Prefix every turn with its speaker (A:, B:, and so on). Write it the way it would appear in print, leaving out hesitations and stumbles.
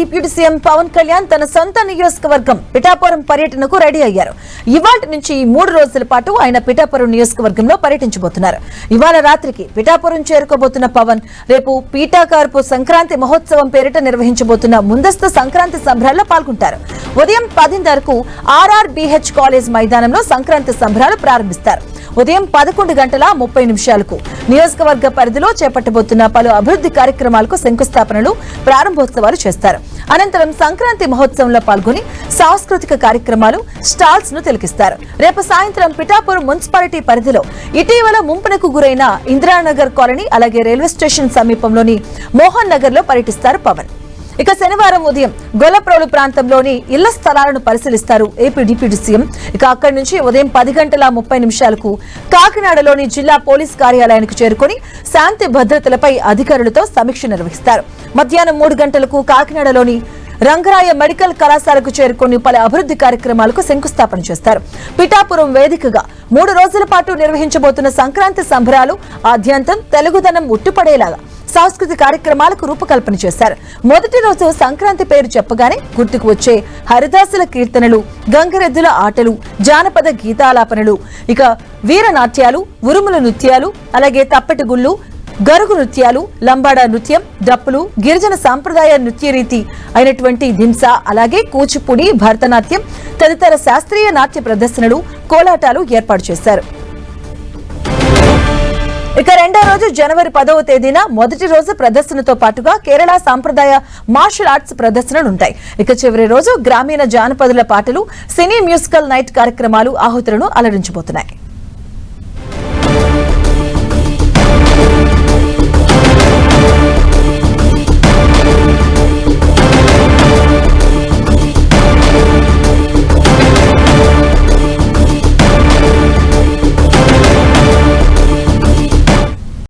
A: Deputy CM Pawan Kalyan తన సొంత నియోజకవర్గం పిఠాపురం పర్యటనకు రెడీ అయ్యారు. ఇవాళ నుంచి 3 రోజుల పాటు ఆయన పిఠాపురం నియోజకవర్గంలో పర్యటించబోతున్నారు. ఇవాళ రాత్రికి పిఠాపురం చేరుకోబోతున్న పవన్ రేపు పీఠాకారపు సంక్రాంతి మహోత్సవం పేరిట నిర్వహించబోతున్న ముందస్తు సంక్రాంతి సంబరాల్లో పాల్గొంటారు. ఉదయం 10:30కు ఆర్ఆర్బీహెచ్ కాలేజ్ మైదానంలో సంక్రాంతి సంబరాలు ప్రారంభిస్తారు. ఉదయం 11:30 నియోజకవర్గ పరిధిలో చేపట్టబోతున్న పలు అభివృద్ధి కార్యక్రమాలకు శంకుస్థాపనలు, ప్రారంభోత్సవాలు చేస్తారు. అనంతరం సంక్రాంతి మహోత్సవంలో పాల్గొని సాంస్కృతిక కార్యక్రమాలు, స్టాల్స్ ను తిలకిస్తారు. రేపు సాయంత్రం పిఠాపురం మున్సిపాలిటీ పరిధిలో ఇటీవల ముంపునకు గురైన ఇందిరానగర్ కాలనీ, అలాగే రైల్వే స్టేషన్ సమీపంలోని మోహన్ నగర్ లో పర్యటిస్తారు పవన్. ఇక శనివారం ఉదయం గొల్లప్రోలు ప్రాంతంలోని ఇళ్ల స్థలాలను పరిశీలిస్తారు ఏపీ డిప్యూటీ సీఎం. ఇక అక్కడి నుంచి ఉదయం 10:30 కాకినాడలోని జిల్లా పోలీస్ కార్యాలయానికి చేరుకుని శాంతి భద్రతలపై అధికారులతో సమీక్ష నిర్వహిస్తారు. మధ్యాహ్నం 3 గంటలకు కాకినాడలోని రంగరాయ మెడికల్ కళాశాలకు చేరుకుని పలు అభివృద్ధి కార్యక్రమాలకు శంకుస్థాపన చేస్తారు. పిఠాపురం వేదికగా 3 రోజుల పాటు నిర్వహించబోతున్న సంక్రాంతి సంబరాలు ఆద్యంతం తెలుగుదనం ఉట్టిపడేలాగా సాంస్కృతిక కార్యక్రమాలకు రూపకల్పన చేశారు. మొదటి రోజు సంక్రాంతి పేరు చెప్పగానే గుర్తుకు వచ్చే హరిదాసుల కీర్తనలు, గంగరెద్దుల ఆటలు, జానపద గీతాలాపనలు, ఇక వీరనాట్యాలు, ఉరుముల నృత్యాలు, అలాగే తప్పెటి గుళ్ళు, గరుగు నృత్యాలు, లంబాడా నృత్యం, డప్పులు, గిరిజన సాంప్రదాయ నృత్య రీతి అయినటువంటి దింస, అలాగే కూచిపూడి, భరతనాట్యం తదితర శాస్త్రీయ నాట్య ప్రదర్శనలు, కోలాటాలు ఏర్పాటు చేశారు. ఇక రెండో రోజు జనవరి 10వ తేదీన మొదటి రోజు ప్రదర్శనతో పాటుగా కేరళ సాంప్రదాయ మార్షల్ ఆర్ట్స్ ప్రదర్శనలుంటాయి. ఇక చివరి రోజు గ్రామీణ జానపదుల పాటలు, సినీ మ్యూజికల్ నైట్ కార్యక్రమాలు ఆహుతులను అలరించబోతున్నాయి.